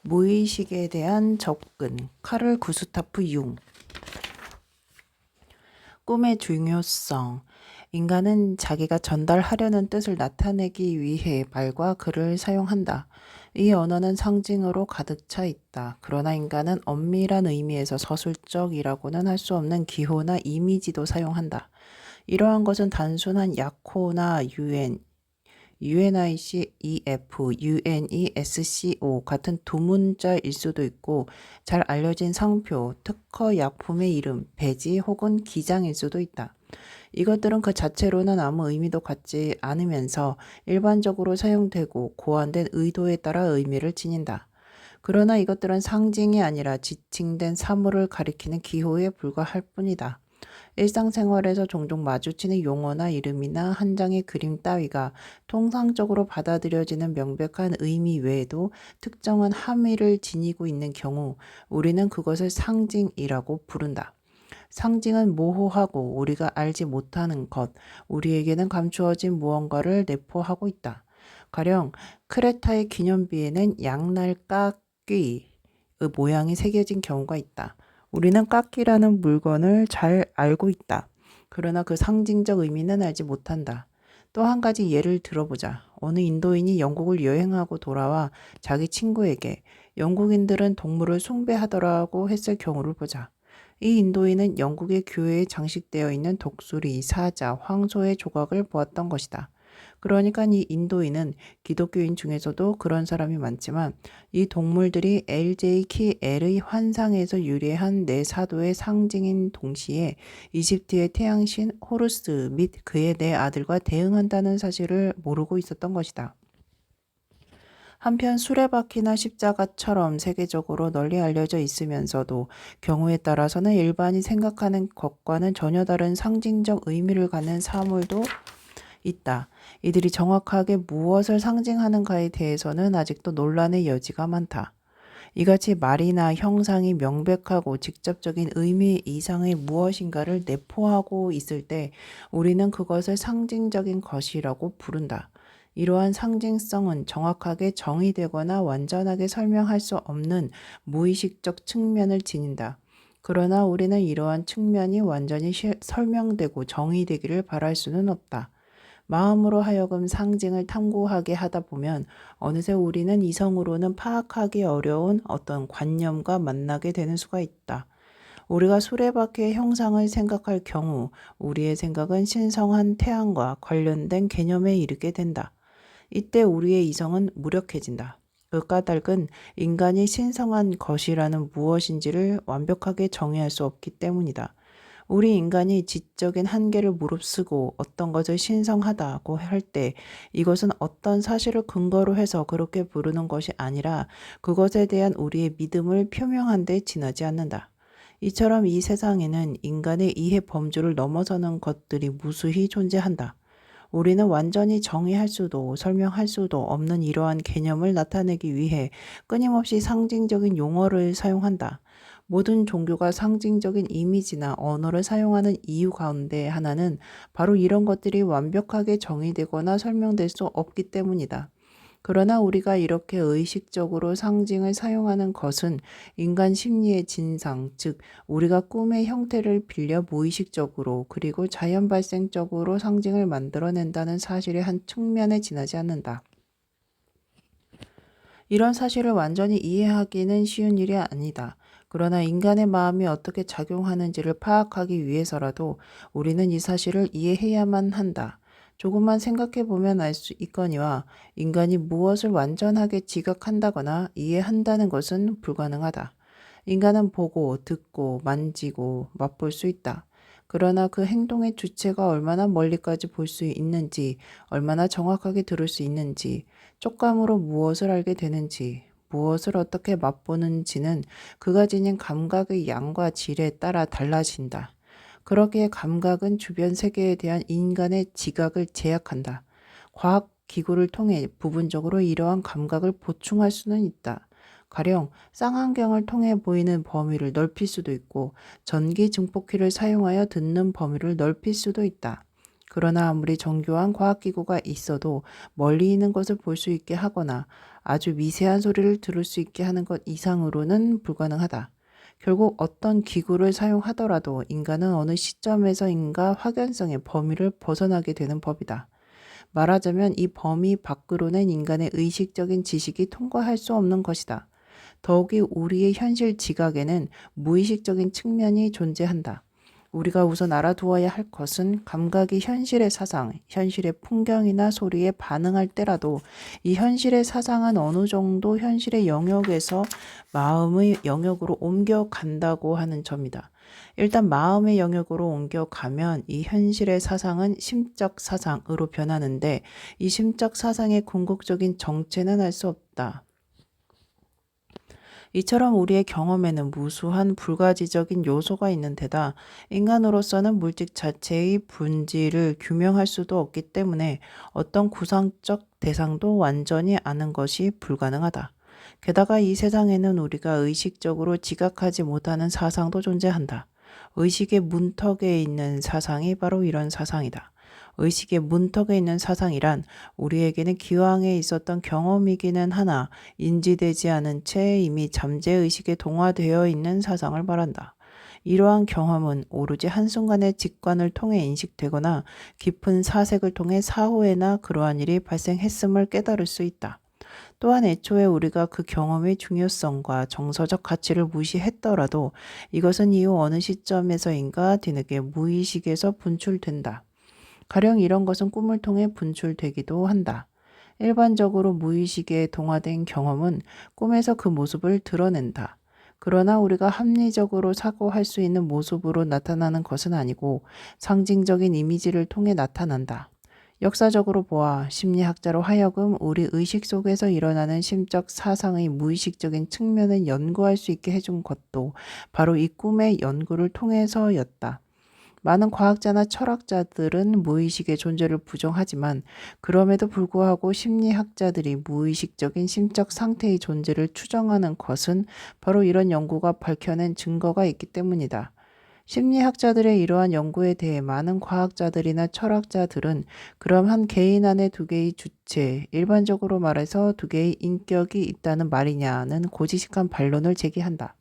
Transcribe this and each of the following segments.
무의식에 대한 접근, 카를 구스타프 융. 꿈의 중요성. 인간은 자기가 전달하려는 뜻을 나타내기 위해 말과 글을 사용한다. 이 언어는 상징으로 가득 차 있다. 그러나 인간은 엄밀한 의미에서 서술적이라고는 할 수 없는 기호나 이미지도 사용한다. 이러한 것은 단순한 약호나 UNICEF, UNESCO 같은 두 문자일 수도 있고 잘 알려진 상표, 특허 약품의 이름, 배지 혹은 기장일 수도 있다. 이것들은 그 자체로는 아무 의미도 갖지 않으면서 일반적으로 사용되고 고안된 의도에 따라 의미를 지닌다. 그러나 이것들은 상징이 아니라 지칭된 사물을 가리키는 기호에 불과할 뿐이다. 일상생활에서 종종 마주치는 용어나 이름이나 한 장의 그림 따위가 통상적으로 받아들여지는 명백한 의미 외에도 특정한 함의를 지니고 있는 경우 우리는 그것을 상징이라고 부른다. 상징은 모호하고 우리가 알지 못하는 것, 우리에게는 감추어진 무언가를 내포하고 있다. 가령 크레타의 기념비에는 양날 깎귀의 모양이 새겨진 경우가 있다. 우리는 깎기라는 물건을 잘 알고 있다. 그러나 그 상징적 의미는 알지 못한다. 또 한 가지 예를 들어보자. 어느 인도인이 영국을 여행하고 돌아와 자기 친구에게 영국인들은 동물을 숭배하더라고 했을 경우를 보자. 이 인도인은 영국의 교회에 장식되어 있는 독수리, 사자, 황소의 조각을 보았던 것이다. 그러니까 이 인도인은 기독교인 중에서도 그런 사람이 많지만 이 동물들이 LJ L의 환상에서 유래한 네 사도의 상징인 동시에 이집트의 태양신 호루스 및 그의 네 아들과 대응한다는 사실을 모르고 있었던 것이다. 한편 수레바퀴나 십자가처럼 세계적으로 널리 알려져 있으면서도 경우에 따라서는 일반이 생각하는 것과는 전혀 다른 상징적 의미를 갖는 사물도 있다. 이들이 정확하게 무엇을 상징하는가에 대해서는 아직도 논란의 여지가 많다. 이같이 말이나 형상이 명백하고 직접적인 의미 이상의 무엇인가를 내포하고 있을 때 우리는 그것을 상징적인 것이라고 부른다. 이러한 상징성은 정확하게 정의되거나 완전하게 설명할 수 없는 무의식적 측면을 지닌다. 그러나 우리는 이러한 측면이 완전히 설명되고 정의되기를 바랄 수는 없다. 마음으로 하여금 상징을 탐구하게 하다 보면 어느새 우리는 이성으로는 파악하기 어려운 어떤 관념과 만나게 되는 수가 있다. 우리가 수레바퀴의 형상을 생각할 경우 우리의 생각은 신성한 태양과 관련된 개념에 이르게 된다. 이때 우리의 이성은 무력해진다. 그 까닭은 인간이 신성한 것이라는 무엇인지를 완벽하게 정의할 수 없기 때문이다. 우리 인간이 지적인 한계를 무릅쓰고 어떤 것을 신성하다고 할 때 이것은 어떤 사실을 근거로 해서 그렇게 부르는 것이 아니라 그것에 대한 우리의 믿음을 표명한 데 지나지 않는다. 이처럼 이 세상에는 인간의 이해 범주를 넘어서는 것들이 무수히 존재한다. 우리는 완전히 정의할 수도 설명할 수도 없는 이러한 개념을 나타내기 위해 끊임없이 상징적인 용어를 사용한다. 모든 종교가 상징적인 이미지나 언어를 사용하는 이유 가운데 하나는 바로 이런 것들이 완벽하게 정의되거나 설명될 수 없기 때문이다. 그러나 우리가 이렇게 의식적으로 상징을 사용하는 것은 인간 심리의 진상, 즉 우리가 꿈의 형태를 빌려 무의식적으로 그리고 자연 발생적으로 상징을 만들어낸다는 사실의 한 측면에 지나지 않는다. 이런 사실을 완전히 이해하기는 쉬운 일이 아니다. 그러나 인간의 마음이 어떻게 작용하는지를 파악하기 위해서라도 우리는 이 사실을 이해해야만 한다. 조금만 생각해 보면 알 수 있거니와 인간이 무엇을 완전하게 지각한다거나 이해한다는 것은 불가능하다. 인간은 보고, 듣고, 만지고, 맛볼 수 있다. 그러나 그 행동의 주체가 얼마나 멀리까지 볼 수 있는지, 얼마나 정확하게 들을 수 있는지, 촉감으로 무엇을 알게 되는지, 무엇을 어떻게 맛보는지는 그가 지닌 감각의 양과 질에 따라 달라진다. 그러기에 감각은 주변 세계에 대한 인간의 지각을 제약한다. 과학 기구를 통해 부분적으로 이러한 감각을 보충할 수는 있다. 가령 쌍안경을 통해 보이는 범위를 넓힐 수도 있고 전기 증폭기를 사용하여 듣는 범위를 넓힐 수도 있다. 그러나 아무리 정교한 과학기구가 있어도 멀리 있는 것을 볼 수 있게 하거나 아주 미세한 소리를 들을 수 있게 하는 것 이상으로는 불가능하다. 결국 어떤 기구를 사용하더라도 인간은 어느 시점에서인가 확연성의 범위를 벗어나게 되는 법이다. 말하자면 이 범위 밖으로는 인간의 의식적인 지식이 통과할 수 없는 것이다. 더욱이 우리의 현실 지각에는 무의식적인 측면이 존재한다. 우리가 우선 알아두어야 할 것은 감각이 현실의 사상, 현실의 풍경이나 소리에 반응할 때라도 이 현실의 사상은 어느 정도 현실의 영역에서 마음의 영역으로 옮겨간다고 하는 점이다. 일단 마음의 영역으로 옮겨가면 이 현실의 사상은 심적 사상으로 변하는데 이 심적 사상의 궁극적인 정체는 알 수 없다. 이처럼 우리의 경험에는 무수한 불가지적인 요소가 있는 데다 인간으로서는 물질 자체의 본질을 규명할 수도 없기 때문에 어떤 구상적 대상도 완전히 아는 것이 불가능하다. 게다가 이 세상에는 우리가 의식적으로 지각하지 못하는 사상도 존재한다. 의식의 문턱에 있는 사상이 바로 이런 사상이다. 의식의 문턱에 있는 사상이란 우리에게는 기왕에 있었던 경험이기는 하나 인지되지 않은 채 이미 잠재의식에 동화되어 있는 사상을 말한다. 이러한 경험은 오로지 한순간의 직관을 통해 인식되거나 깊은 사색을 통해 사후에나 그러한 일이 발생했음을 깨달을 수 있다. 또한 애초에 우리가 그 경험의 중요성과 정서적 가치를 무시했더라도 이것은 이후 어느 시점에서인가 뒤늦게 무의식에서 분출된다. 가령 이런 것은 꿈을 통해 분출되기도 한다. 일반적으로 무의식에 동화된 경험은 꿈에서 그 모습을 드러낸다. 그러나 우리가 합리적으로 사고할 수 있는 모습으로 나타나는 것은 아니고 상징적인 이미지를 통해 나타난다. 역사적으로 보아 심리학자로 하여금 우리 의식 속에서 일어나는 심적 사상의 무의식적인 측면을 연구할 수 있게 해준 것도 바로 이 꿈의 연구를 통해서였다. 많은 과학자나 철학자들은 무의식의 존재를 부정하지만 그럼에도 불구하고 심리학자들이 무의식적인 심적 상태의 존재를 추정하는 것은 바로 이런 연구가 밝혀낸 증거가 있기 때문이다. 심리학자들의 이러한 연구에 대해 많은 과학자들이나 철학자들은 그럼 한 개인 안에 두 개의 주체, 일반적으로 말해서 두 개의 인격이 있다는 말이냐는 고지식한 반론을 제기한다.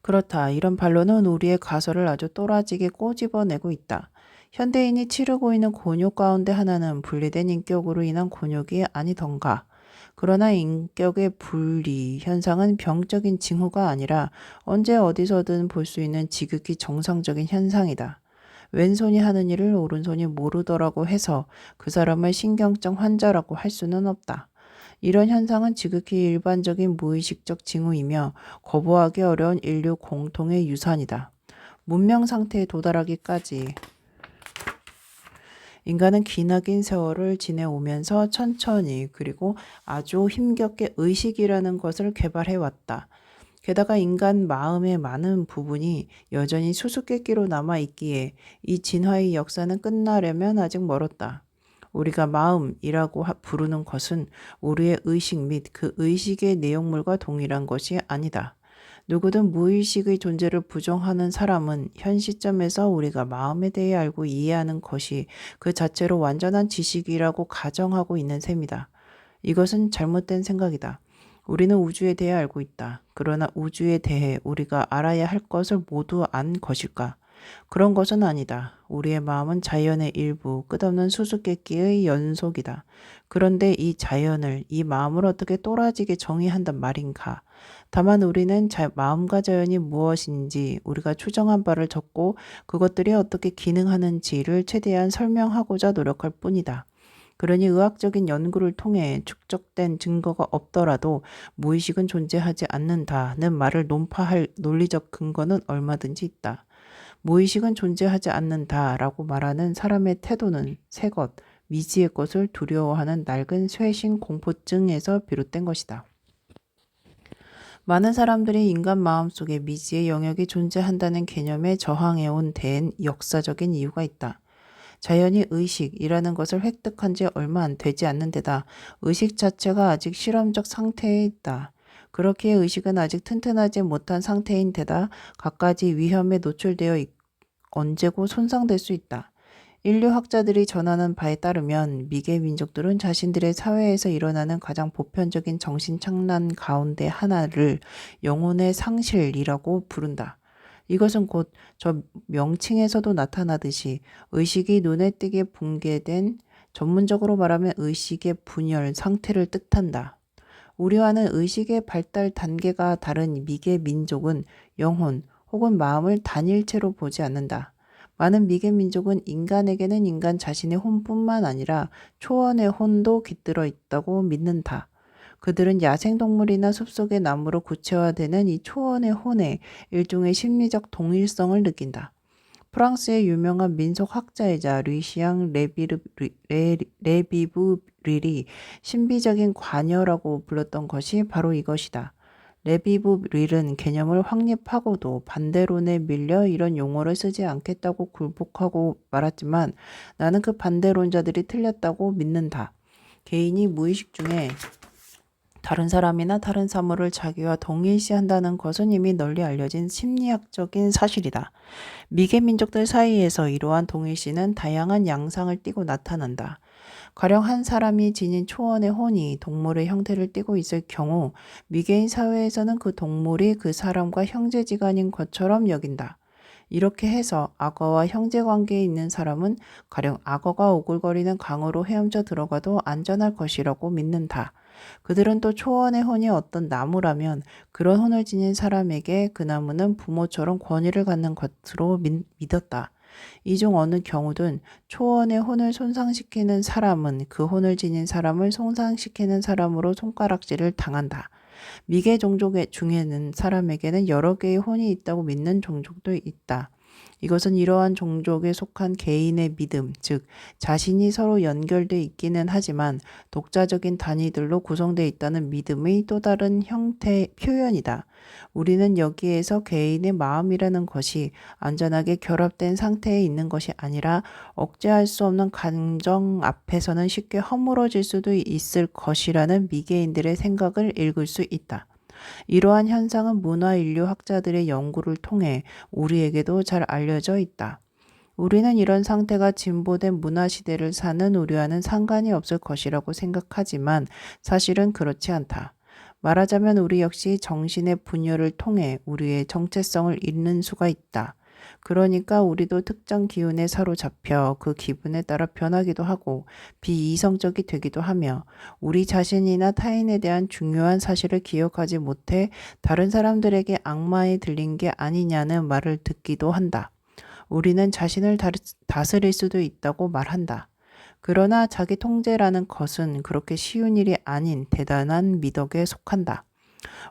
그렇다. 이런 반론은 우리의 가설을 아주 또라지게 꼬집어내고 있다. 현대인이 치르고 있는 곤욕 가운데 하나는 분리된 인격으로 인한 곤욕이 아니던가. 그러나 인격의 분리 현상은 병적인 징후가 아니라 언제 어디서든 볼 수 있는 지극히 정상적인 현상이다. 왼손이 하는 일을 오른손이 모르더라고 해서 그 사람을 신경증 환자라고 할 수는 없다. 이런 현상은 지극히 일반적인 무의식적 징후이며 거부하기 어려운 인류 공통의 유산이다. 문명 상태에 도달하기까지 인간은 기나긴 세월을 지내오면서 천천히 그리고 아주 힘겹게 의식이라는 것을 개발해왔다. 게다가 인간 마음의 많은 부분이 여전히 수수께끼로 남아있기에 이 진화의 역사는 끝나려면 아직 멀었다. 우리가 마음이라고 부르는 것은 우리의 의식 및 그 의식의 내용물과 동일한 것이 아니다. 누구든 무의식의 존재를 부정하는 사람은 현 시점에서 우리가 마음에 대해 알고 이해하는 것이 그 자체로 완전한 지식이라고 가정하고 있는 셈이다. 이것은 잘못된 생각이다. 우리는 우주에 대해 알고 있다. 그러나 우주에 대해 우리가 알아야 할 것을 모두 안 것일까? 그런 것은 아니다. 우리의 마음은 자연의 일부, 끝없는 수수께끼의 연속이다. 그런데 이 자연을, 이 마음을 어떻게 또라지게 정의한단 말인가? 다만 우리는 마음과 자연이 무엇인지 우리가 추정한 바를 적고 그것들이 어떻게 기능하는지를 최대한 설명하고자 노력할 뿐이다. 그러니 의학적인 연구를 통해 축적된 증거가 없더라도 무의식은 존재하지 않는다는 말을 논파할 논리적 근거는 얼마든지 있다. 무의식은 존재하지 않는다라고 말하는 사람의 태도는 새 것, 미지의 것을 두려워하는 낡은 쇄신 공포증에서 비롯된 것이다. 많은 사람들이 인간 마음속에 미지의 영역이 존재한다는 개념에 저항해온 데엔 역사적인 이유가 있다. 자연이 의식이라는 것을 획득한 지 얼마 안 되지 않는 데다 의식 자체가 아직 실험적 상태에 있다. 그렇기에 의식은 아직 튼튼하지 못한 상태인 데다 갖가지 위험에 노출되어 언제고 손상될 수 있다. 인류학자들이 전하는 바에 따르면 미개 민족들은 자신들의 사회에서 일어나는 가장 보편적인 정신착란 가운데 하나를 영혼의 상실이라고 부른다. 이것은 곧 저 명칭에서도 나타나듯이 의식이 눈에 띄게 붕괴된, 전문적으로 말하면 의식의 분열 상태를 뜻한다. 우리와는 의식의 발달 단계가 다른 미개 민족은 영혼 혹은 마음을 단일체로 보지 않는다. 많은 미개 민족은 인간에게는 인간 자신의 혼뿐만 아니라 초원의 혼도 깃들어 있다고 믿는다. 그들은 야생동물이나 숲속의 나무로 구체화되는 이 초원의 혼에 일종의 심리적 동일성을 느낀다. 프랑스의 유명한 민속학자이자 류시앙 레비브릴이 신비적인 관여라고 불렀던 것이 바로 이것이다. 레비브릴은 개념을 확립하고도 반대론에 밀려 이런 용어를 쓰지 않겠다고 굴복하고 말았지만 나는 그 반대론자들이 틀렸다고 믿는다. 개인이 무의식 중에 다른 사람이나 다른 사물을 자기와 동일시한다는 것은 이미 널리 알려진 심리학적인 사실이다. 미개 민족들 사이에서 이러한 동일시는 다양한 양상을 띠고 나타난다. 가령 한 사람이 지닌 초원의 혼이 동물의 형태를 띠고 있을 경우 미개인 사회에서는 그 동물이 그 사람과 형제지간인 것처럼 여긴다. 이렇게 해서 악어와 형제관계에 있는 사람은 가령 악어가 오글거리는 강으로 헤엄쳐 들어가도 안전할 것이라고 믿는다. 그들은 또 초원의 혼이 어떤 나무라면 그런 혼을 지닌 사람에게 그 나무는 부모처럼 권위를 갖는 것으로 믿었다. 이 중 어느 경우든 초원의 혼을 손상시키는 사람은 그 혼을 지닌 사람을 손상시키는 사람으로 손가락질을 당한다. 미개 종족 중에는 사람에게는 여러 개의 혼이 있다고 믿는 종족도 있다. 이것은 이러한 종족에 속한 개인의 믿음, 즉 자신이 서로 연결돼 있기는 하지만 독자적인 단위들로 구성되어 있다는 믿음의 또 다른 형태 표현이다. 우리는 여기에서 개인의 마음이라는 것이 안전하게 결합된 상태에 있는 것이 아니라 억제할 수 없는 감정 앞에서는 쉽게 허물어질 수도 있을 것이라는 미개인들의 생각을 읽을 수 있다. 이러한 현상은 문화인류학자들의 연구를 통해 우리에게도 잘 알려져 있다. 우리는 이런 상태가 진보된 문화시대를 사는 우리와는 상관이 없을 것이라고 생각하지만 사실은 그렇지 않다. 말하자면 우리 역시 정신의 분열을 통해 우리의 정체성을 잃는 수가 있다. 그러니까 우리도 특정 기운에 사로잡혀 그 기분에 따라 변하기도 하고 비이성적이 되기도 하며 우리 자신이나 타인에 대한 중요한 사실을 기억하지 못해 다른 사람들에게 악마에 들린 게 아니냐는 말을 듣기도 한다. 우리는 자신을 다스릴 수도 있다고 말한다. 그러나 자기 통제라는 것은 그렇게 쉬운 일이 아닌 대단한 미덕에 속한다.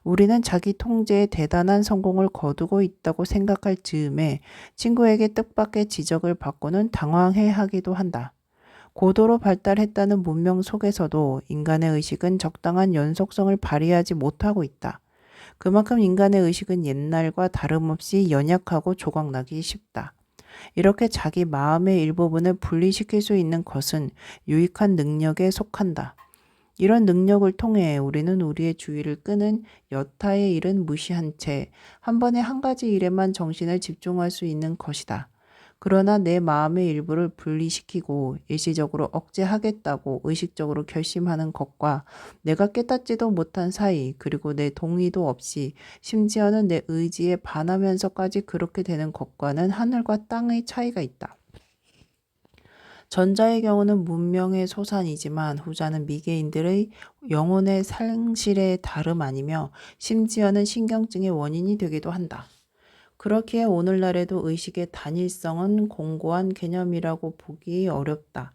우리는 자기 통제에 대단한 성공을 거두고 있다고 생각할 즈음에 친구에게 뜻밖의 지적을 받고는 당황해 하기도 한다. 고도로 발달했다는 문명 속에서도 인간의 의식은 적당한 연속성을 발휘하지 못하고 있다. 그만큼 인간의 의식은 옛날과 다름없이 연약하고 조각나기 쉽다. 이렇게 자기 마음의 일부분을 분리시킬 수 있는 것은 유익한 능력에 속한다. 이런 능력을 통해 우리는 우리의 주의를 끄는 여타의 일은 무시한 채 한 번에 한 가지 일에만 정신을 집중할 수 있는 것이다. 그러나 내 마음의 일부를 분리시키고 일시적으로 억제하겠다고 의식적으로 결심하는 것과 내가 깨닫지도 못한 사이, 그리고 내 동의도 없이 심지어는 내 의지에 반하면서까지 그렇게 되는 것과는 하늘과 땅의 차이가 있다. 전자의 경우는 문명의 소산이지만 후자는 미개인들의 영혼의 상실의 다름 아니며 심지어는 신경증의 원인이 되기도 한다. 그렇기에 오늘날에도 의식의 단일성은 공고한 개념이라고 보기 어렵다.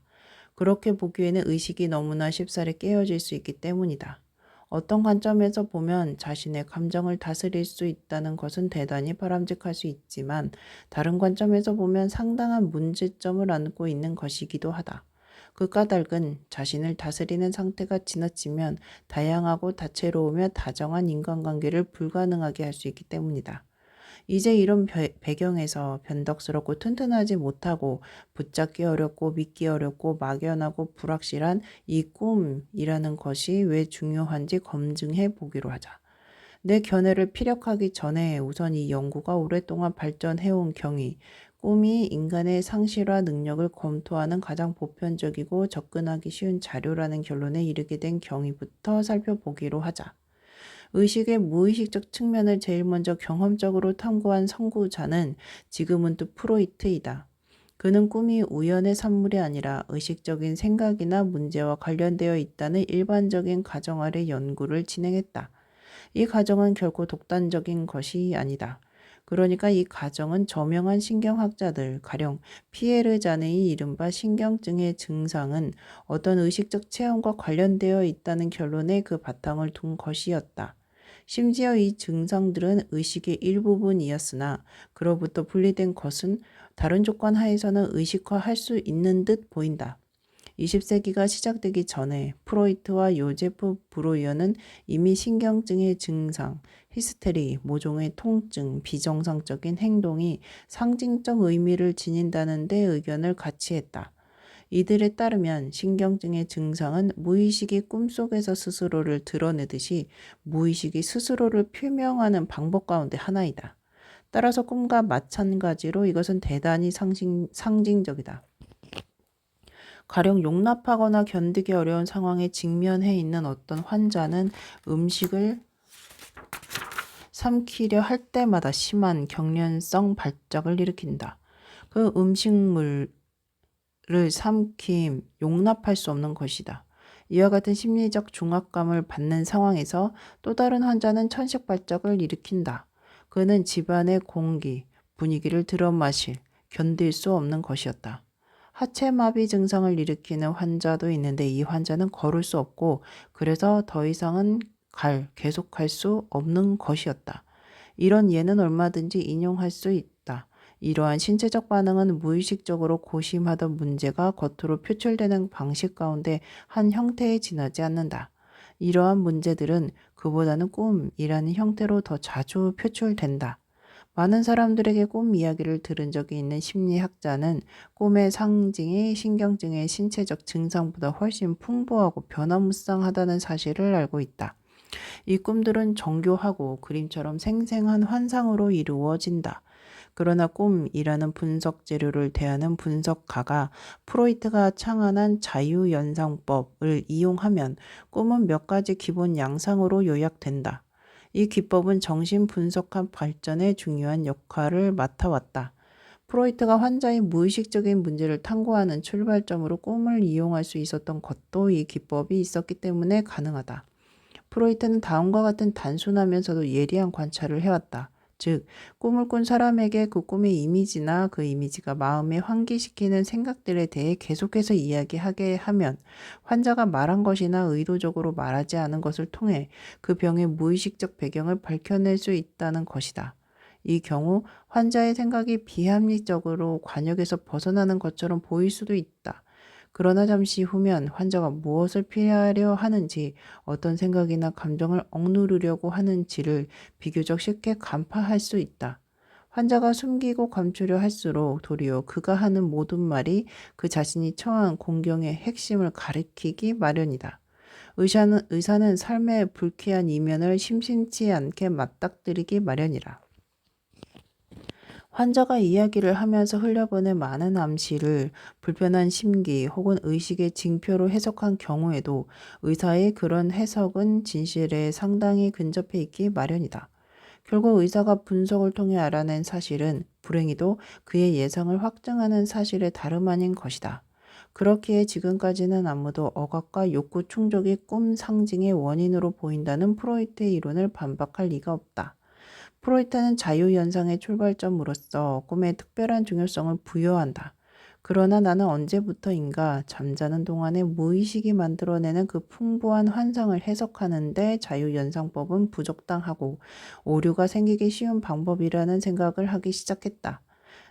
그렇게 보기에는 의식이 너무나 쉽사리 깨어질 수 있기 때문이다. 어떤 관점에서 보면 자신의 감정을 다스릴 수 있다는 것은 대단히 바람직할 수 있지만 다른 관점에서 보면 상당한 문제점을 안고 있는 것이기도 하다. 그 까닭은 자신을 다스리는 상태가 지나치면 다양하고 다채로우며 다정한 인간관계를 불가능하게 할 수 있기 때문이다. 이제 이런 배경에서 변덕스럽고 튼튼하지 못하고 붙잡기 어렵고 믿기 어렵고 막연하고 불확실한 이 꿈이라는 것이 왜 중요한지 검증해 보기로 하자. 내 견해를 피력하기 전에 우선 이 연구가 오랫동안 발전해온 경위, 꿈이 인간의 상실화 능력을 검토하는 가장 보편적이고 접근하기 쉬운 자료라는 결론에 이르게 된 경위부터 살펴보기로 하자. 의식의 무의식적 측면을 제일 먼저 경험적으로 탐구한 선구자는 지그문트 프로이트이다. 그는 꿈이 우연의 산물이 아니라 의식적인 생각이나 문제와 관련되어 있다는 일반적인 가정 아래 연구를 진행했다. 이 가정은 결코 독단적인 것이 아니다. 그러니까 이 가정은 저명한 신경학자들, 가령 피에르 자네의 이른바 신경증의 증상은 어떤 의식적 체험과 관련되어 있다는 결론에 그 바탕을 둔 것이었다. 심지어 이 증상들은 의식의 일부분이었으나 그로부터 분리된 것은 다른 조건 하에서는 의식화할 수 있는 듯 보인다. 20세기가 시작되기 전에 프로이트와 요제프 브로이어는 이미 신경증의 증상, 히스테리, 모종의 통증, 비정상적인 행동이 상징적 의미를 지닌다는 데 의견을 같이 했다. 이들에 따르면 신경증의 증상은 무의식이 꿈속에서 스스로를 드러내듯이 무의식이 스스로를 표명하는 방법 가운데 하나이다. 따라서 꿈과 마찬가지로 이것은 대단히 상징적이다. 가령 용납하거나 견디기 어려운 상황에 직면해 있는 어떤 환자는 음식을 삼키려 할 때마다 심한 경련성 발작을 일으킨다. 그 음식물을 삼킴, 용납할 수 없는 것이다. 이와 같은 심리적 중압감을 받는 상황에서 또 다른 환자는 천식 발작을 일으킨다. 그는 집안의 공기, 분위기를 들어마실, 견딜 수 없는 것이었다. 하체마비 증상을 일으키는 환자도 있는데 이 환자는 걸을 수 없고 그래서 더 이상은 계속할 수 없는 것이었다. 이런 예는 얼마든지 인용할 수 있다. 이러한 신체적 반응은 무의식적으로 고심하던 문제가 겉으로 표출되는 방식 가운데 한 형태에 지나지 않는다. 이러한 문제들은 그보다는 꿈이라는 형태로 더 자주 표출된다. 많은 사람들에게 꿈 이야기를 들은 적이 있는 심리학자는 꿈의 상징이 신경증의 신체적 증상보다 훨씬 풍부하고 변화무쌍하다는 사실을 알고 있다. 이 꿈들은 정교하고 그림처럼 생생한 환상으로 이루어진다. 그러나 꿈이라는 분석 재료를 대하는 분석가가 프로이트가 창안한 자유연상법을 이용하면 꿈은 몇 가지 기본 양상으로 요약된다. 이 기법은 정신분석학 발전에 중요한 역할을 맡아왔다. 프로이트가 환자의 무의식적인 문제를 탐구하는 출발점으로 꿈을 이용할 수 있었던 것도 이 기법이 있었기 때문에 가능하다. 프로이트는 다음과 같은 단순하면서도 예리한 관찰을 해왔다. 즉, 꿈을 꾼 사람에게 그 꿈의 이미지나 그 이미지가 마음에 환기시키는 생각들에 대해 계속해서 이야기하게 하면 환자가 말한 것이나 의도적으로 말하지 않은 것을 통해 그 병의 무의식적 배경을 밝혀낼 수 있다는 것이다. 이 경우 환자의 생각이 비합리적으로 관역에서 벗어나는 것처럼 보일 수도 있다. 그러나 잠시 후면 환자가 무엇을 피하려 하는지, 어떤 생각이나 감정을 억누르려고 하는지를 비교적 쉽게 간파할 수 있다. 환자가 숨기고 감추려 할수록 도리어 그가 하는 모든 말이 그 자신이 처한 공경의 핵심을 가리키기 마련이다. 의사는 삶의 불쾌한 이면을 심심치 않게 맞닥뜨리기 마련이라. 환자가 이야기를 하면서 흘려보낸 많은 암시를 불편한 심기 혹은 의식의 징표로 해석한 경우에도 의사의 그런 해석은 진실에 상당히 근접해 있기 마련이다. 결국 의사가 분석을 통해 알아낸 사실은 불행히도 그의 예상을 확증하는 사실의 다름 아닌 것이다. 그렇기에 지금까지는 아무도 억압과 욕구 충족이 꿈 상징의 원인으로 보인다는 프로이트의 이론을 반박할 리가 없다. 프로이트는 자유연상의 출발점으로서 꿈에 특별한 중요성을 부여한다. 그러나 나는 언제부터인가 잠자는 동안에 무의식이 만들어내는 그 풍부한 환상을 해석하는데 자유연상법은 부적당하고 오류가 생기기 쉬운 방법이라는 생각을 하기 시작했다.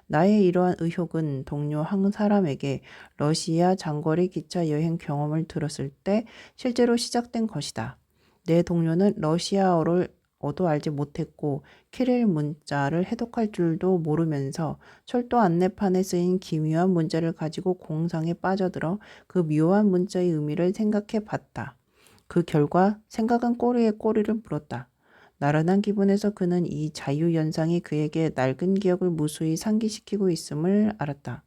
나의 이러한 의혹은 동료 한 사람에게 러시아 장거리 기차 여행 경험을 들었을 때 실제로 시작된 것이다. 내 동료는 러시아어를 알지 못했고 키릴 문자를 해독할 줄도 모르면서 철도 안내판에 쓰인 기묘한 문자를 가지고 공상에 빠져들어 그 묘한 문자의 의미를 생각해 봤다. 그 결과 생각은 꼬리에 꼬리를 물었다. 나른한 기분에서 그는 이 자유연상이 그에게 낡은 기억을 무수히 상기시키고 있음을 알았다.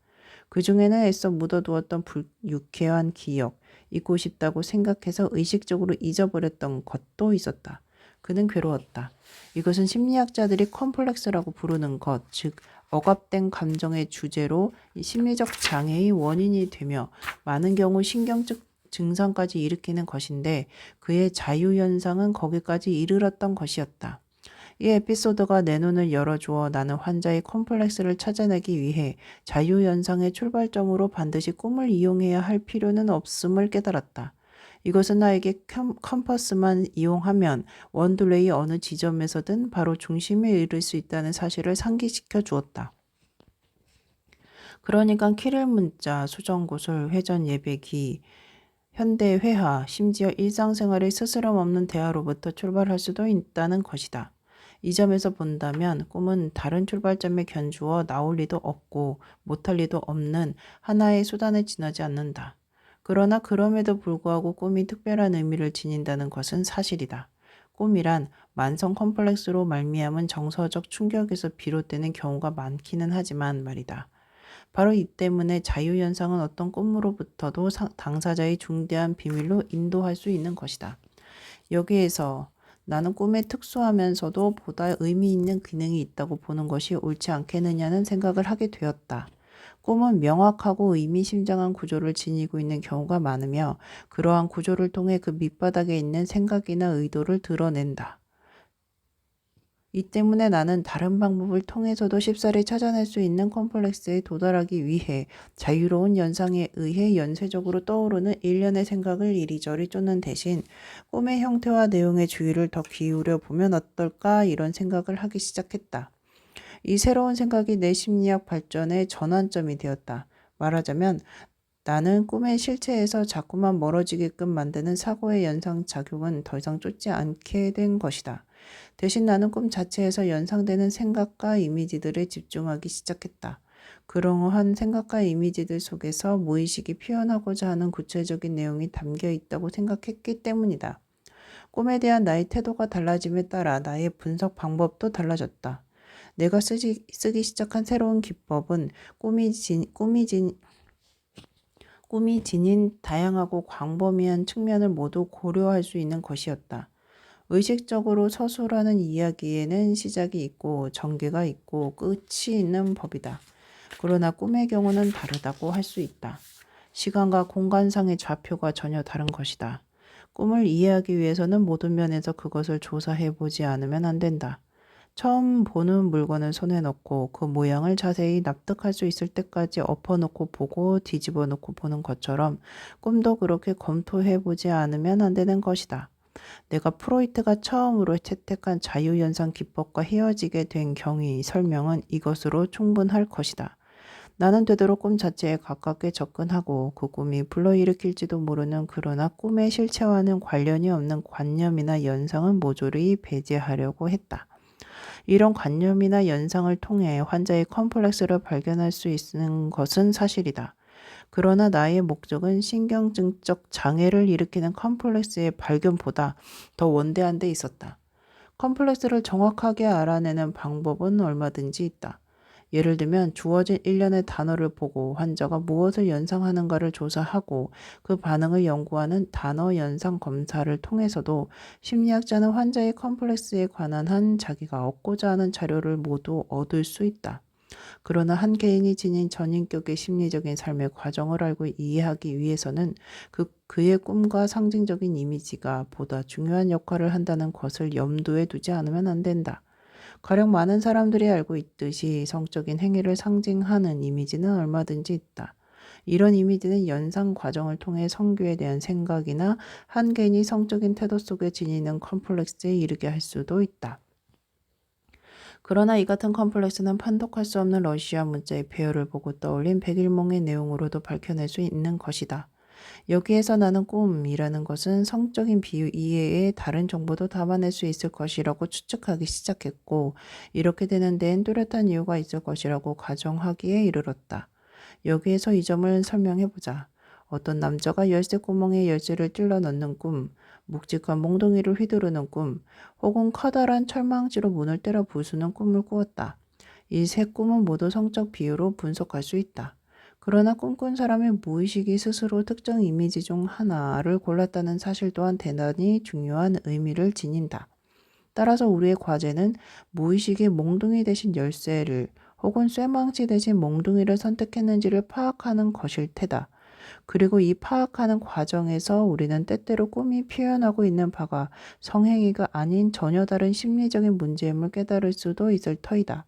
그 중에는 애써 묻어두었던 유쾌한 기억, 잊고 싶다고 생각해서 의식적으로 잊어버렸던 것도 있었다. 그는 괴로웠다. 이것은 심리학자들이 컴플렉스라고 부르는 것, 즉 억압된 감정의 주제로 심리적 장애의 원인이 되며 많은 경우 신경적 증상까지 일으키는 것인데 그의 자유현상은 거기까지 이르렀던 것이었다. 이 에피소드가 내 눈을 열어주어 나는 환자의 컴플렉스를 찾아내기 위해 자유현상의 출발점으로 반드시 꿈을 이용해야 할 필요는 없음을 깨달았다. 이것은 나에게 컴퍼스만 이용하면 원둘레의 어느 지점에서든 바로 중심에 이를 수 있다는 사실을 상기시켜 주었다. 그러니까 키릴 문자, 수정구슬, 회전 예배기, 현대 회화, 심지어 일상생활의 스스럼 없는 대화로부터 출발할 수도 있다는 것이다. 이 점에서 본다면 꿈은 다른 출발점에 견주어 나올 리도 없고 못할 리도 없는 하나의 수단에 지나지 않는다. 그러나 그럼에도 불구하고 꿈이 특별한 의미를 지닌다는 것은 사실이다. 꿈이란 만성 컴플렉스로 말미암은 정서적 충격에서 비롯되는 경우가 많기는 하지만 말이다. 바로 이 때문에 자유현상은 어떤 꿈으로부터도 당사자의 중대한 비밀로 인도할 수 있는 것이다. 여기에서 나는 꿈에 특수하면서도 보다 의미 있는 기능이 있다고 보는 것이 옳지 않겠느냐는 생각을 하게 되었다. 꿈은 명확하고 의미심장한 구조를 지니고 있는 경우가 많으며 그러한 구조를 통해 그 밑바닥에 있는 생각이나 의도를 드러낸다. 이 때문에 나는 다른 방법을 통해서도 쉽사리 찾아낼 수 있는 컴플렉스에 도달하기 위해 자유로운 연상에 의해 연쇄적으로 떠오르는 일련의 생각을 이리저리 쫓는 대신 꿈의 형태와 내용에 주의를 더 기울여 보면 어떨까 이런 생각을 하기 시작했다. 이 새로운 생각이 내 심리학 발전의 전환점이 되었다. 말하자면 나는 꿈의 실체에서 자꾸만 멀어지게끔 만드는 사고의 연상작용은 더 이상 쫓지 않게 된 것이다. 대신 나는 꿈 자체에서 연상되는 생각과 이미지들에 집중하기 시작했다. 그러한 생각과 이미지들 속에서 무의식이 표현하고자 하는 구체적인 내용이 담겨 있다고 생각했기 때문이다. 꿈에 대한 나의 태도가 달라짐에 따라 나의 분석 방법도 달라졌다. 내가 쓰기 시작한 새로운 기법은 꿈이 지닌 다양하고 광범위한 측면을 모두 고려할 수 있는 것이었다. 의식적으로 서술하는 이야기에는 시작이 있고 전개가 있고 끝이 있는 법이다. 그러나 꿈의 경우는 다르다고 할 수 있다. 시간과 공간상의 좌표가 전혀 다른 것이다. 꿈을 이해하기 위해서는 모든 면에서 그것을 조사해 보지 않으면 안 된다. 처음 보는 물건을 손에 넣고 그 모양을 자세히 납득할 수 있을 때까지 엎어놓고 보고 뒤집어 놓고 보는 것처럼 꿈도 그렇게 검토해 보지 않으면 안 되는 것이다. 내가 프로이트가 처음으로 채택한 자유연상 기법과 헤어지게 된 경위 설명은 이것으로 충분할 것이다. 나는 되도록 꿈 자체에 가깝게 접근하고 그 꿈이 불러일으킬지도 모르는 그러나 꿈의 실체와는 관련이 없는 관념이나 연상은 모조리 배제하려고 했다. 이런 관념이나 연상을 통해 환자의 컴플렉스를 발견할 수 있는 것은 사실이다. 그러나 나의 목적은 신경증적 장애를 일으키는 컴플렉스의 발견보다 더 원대한 데 있었다. 컴플렉스를 정확하게 알아내는 방법은 얼마든지 있다. 예를 들면 주어진 일련의 단어를 보고 환자가 무엇을 연상하는가를 조사하고 그 반응을 연구하는 단어 연상 검사를 통해서도 심리학자는 환자의 컴플렉스에 관한 한 자기가 얻고자 하는 자료를 모두 얻을 수 있다. 그러나 한 개인이 지닌 전인격의 심리적인 삶의 과정을 알고 이해하기 위해서는 그의 꿈과 상징적인 이미지가 보다 중요한 역할을 한다는 것을 염두에 두지 않으면 안 된다. 가령 많은 사람들이 알고 있듯이 성적인 행위를 상징하는 이미지는 얼마든지 있다. 이런 이미지는 연상 과정을 통해 성교에 대한 생각이나 한 개인이 성적인 태도 속에 지니는 컴플렉스에 이르게 할 수도 있다. 그러나 이 같은 컴플렉스는 판독할 수 없는 러시아 문자의 배열을 보고 떠올린 백일몽의 내용으로도 밝혀낼 수 있는 것이다. 여기에서 나는 꿈이라는 것은 성적인 비유 이외에 다른 정보도 담아낼 수 있을 것이라고 추측하기 시작했고 이렇게 되는 데엔 뚜렷한 이유가 있을 것이라고 가정하기에 이르렀다. 여기에서 이 점을 설명해보자. 어떤 남자가 열쇠 구멍에 열쇠를 찔러 넣는 꿈, 묵직한 몽둥이를 휘두르는 꿈, 혹은 커다란 철망지로 문을 때려 부수는 꿈을 꾸었다. 이 세 꿈은 모두 성적 비유로 분석할 수 있다. 그러나 꿈꾼 사람의 무의식이 스스로 특정 이미지 중 하나를 골랐다는 사실 또한 대단히 중요한 의미를 지닌다. 따라서 우리의 과제는 무의식이 몽둥이 대신 열쇠를 혹은 쇠망치 대신 몽둥이를 선택했는지를 파악하는 것일 테다. 그리고 이 파악하는 과정에서 우리는 때때로 꿈이 표현하고 있는 바가 성행위가 아닌 전혀 다른 심리적인 문제임을 깨달을 수도 있을 터이다.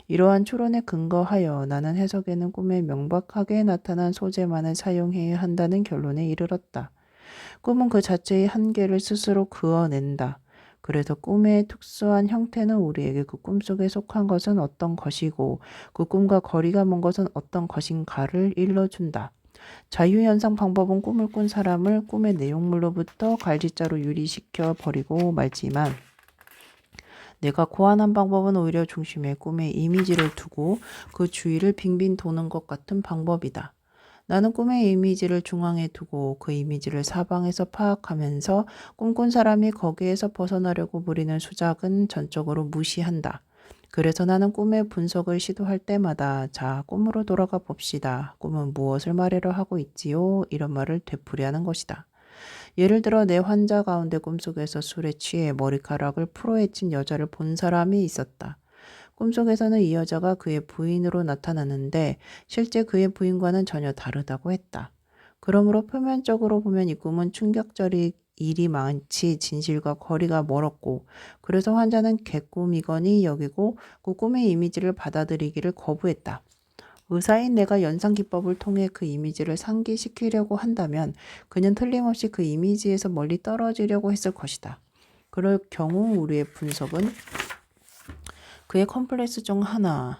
이러한 추론에 근거하여 나는 해석에는 꿈에 명백하게 나타난 소재만을 사용해야 한다는 결론에 이르렀다. 꿈은 그 자체의 한계를 스스로 그어낸다. 그래서 꿈의 특수한 형태는 우리에게 그 꿈 속에 속한 것은 어떤 것이고 그 꿈과 거리가 먼 것은 어떤 것인가를 일러준다. 자유현상 방법은 꿈을 꾼 사람을 꿈의 내용물로부터 갈짓자로 유리시켜 버리고 말지만 내가 고안한 방법은 오히려 중심에 꿈의 이미지를 두고 그 주위를 빙빙 도는 것 같은 방법이다. 나는 꿈의 이미지를 중앙에 두고 그 이미지를 사방에서 파악하면서 꿈꾼 사람이 거기에서 벗어나려고 부리는 수작은 전적으로 무시한다. 그래서 나는 꿈의 분석을 시도할 때마다 자, 꿈으로 돌아가 봅시다. 꿈은 무엇을 말하려 하고 있지요? 이런 말을 되풀이하는 것이다. 예를 들어 내 환자 가운데 꿈속에서 술에 취해 머리카락을 풀어헤친 여자를 본 사람이 있었다. 꿈속에서는 이 여자가 그의 부인으로 나타났는데 실제 그의 부인과는 전혀 다르다고 했다. 그러므로 표면적으로 보면 이 꿈은 충격적인 일이 많지 진실과 거리가 멀었고 그래서 환자는 개꿈이거니 여기고 그 꿈의 이미지를 받아들이기를 거부했다. 의사인 내가 연상기법을 통해 그 이미지를 상기시키려고 한다면 그는 틀림없이 그 이미지에서 멀리 떨어지려고 했을 것이다. 그럴 경우 우리의 분석은 그의 컴플렉스 중 하나에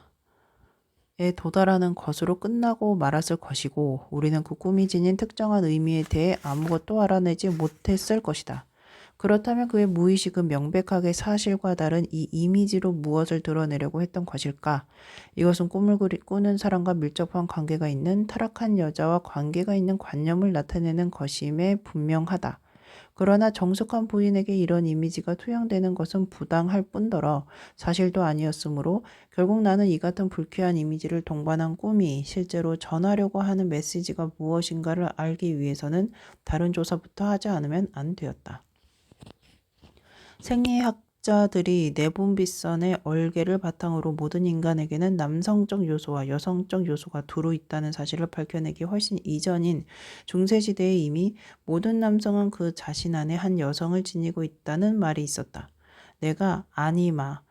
도달하는 것으로 끝나고 말았을 것이고 우리는 그 꿈이 지닌 특정한 의미에 대해 아무것도 알아내지 못했을 것이다. 그렇다면 그의 무의식은 명백하게 사실과 다른 이 이미지로 무엇을 드러내려고 했던 것일까? 이것은 꿈을 꾸는 사람과 밀접한 관계가 있는 타락한 여자와 관계가 있는 관념을 나타내는 것임에 분명하다. 그러나 정숙한 부인에게 이런 이미지가 투영되는 것은 부당할 뿐더러 사실도 아니었으므로 결국 나는 이 같은 불쾌한 이미지를 동반한 꿈이 실제로 전하려고 하는 메시지가 무엇인가를 알기 위해서는 다른 조사부터 하지 않으면 안 되었다. 생리학자들이 내분비선의 얼개를 바탕으로 모든 인간에게는 남성적 요소와 여성적 요소가 두루 있다는 사실을 밝혀내기 훨씬 이전인 중세시대에 이미 모든 남성은 그 자신 안에 한 여성을 지니고 있다는 말이 있었다. 내가 아니마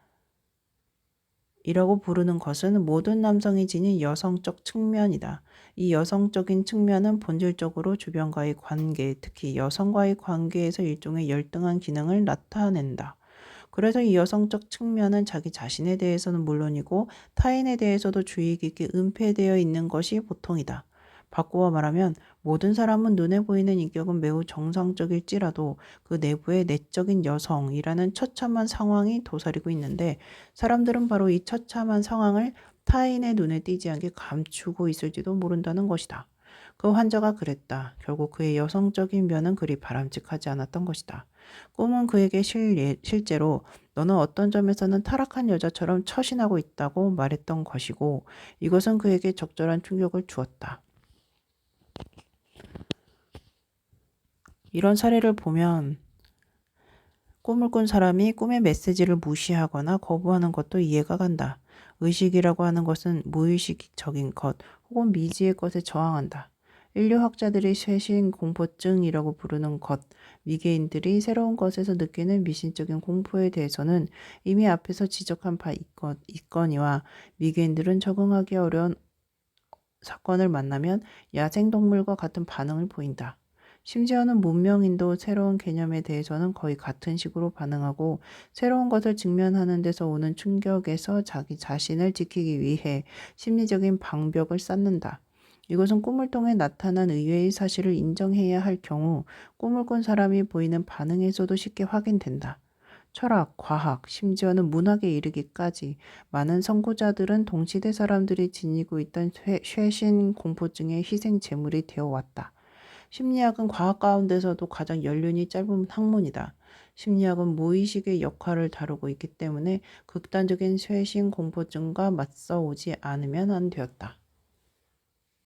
이라고 부르는 것은 모든 남성이 지닌 여성적 측면이다. 이 여성적인 측면은 본질적으로 주변과의 관계, 특히 여성과의 관계에서 일종의 열등한 기능을 나타낸다. 그래서 이 여성적 측면은 자기 자신에 대해서는 물론이고 타인에 대해서도 주의 깊게 은폐되어 있는 것이 보통이다. 바꾸어 말하면 모든 사람은 눈에 보이는 인격은 매우 정상적일지라도 그 내부에 내적인 여성이라는 처참한 상황이 도사리고 있는데 사람들은 바로 이 처참한 상황을 타인의 눈에 띄지 않게 감추고 있을지도 모른다는 것이다. 그 환자가 그랬다. 결국 그의 여성적인 면은 그리 바람직하지 않았던 것이다. 꿈은 그에게 실제로 너는 어떤 점에서는 타락한 여자처럼 처신하고 있다고 말했던 것이고 이것은 그에게 적절한 충격을 주었다. 이런 사례를 보면 꿈을 꾼 사람이 꿈의 메시지를 무시하거나 거부하는 것도 이해가 간다. 의식이라고 하는 것은 무의식적인 것 혹은 미지의 것에 저항한다. 인류학자들이 쇄신 공포증이라고 부르는 것, 미개인들이 새로운 것에서 느끼는 미신적인 공포에 대해서는 이미 앞에서 지적한 바 있거니와 미개인들은 적응하기 어려운 사건을 만나면 야생동물과 같은 반응을 보인다. 심지어는 문명인도 새로운 개념에 대해서는 거의 같은 식으로 반응하고 새로운 것을 직면하는 데서 오는 충격에서 자기 자신을 지키기 위해 심리적인 방벽을 쌓는다. 이것은 꿈을 통해 나타난 의외의 사실을 인정해야 할 경우 꿈을 꾼 사람이 보이는 반응에서도 쉽게 확인된다. 철학, 과학, 심지어는 문학에 이르기까지 많은 선구자들은 동시대 사람들이 지니고 있던 쇄신 공포증의 희생 제물이 되어 왔다. 심리학은 과학 가운데서도 가장 연륜이 짧은 학문이다. 심리학은 무의식의 역할을 다루고 있기 때문에 극단적인 쇄신 공포증과 맞서오지 않으면 안 되었다.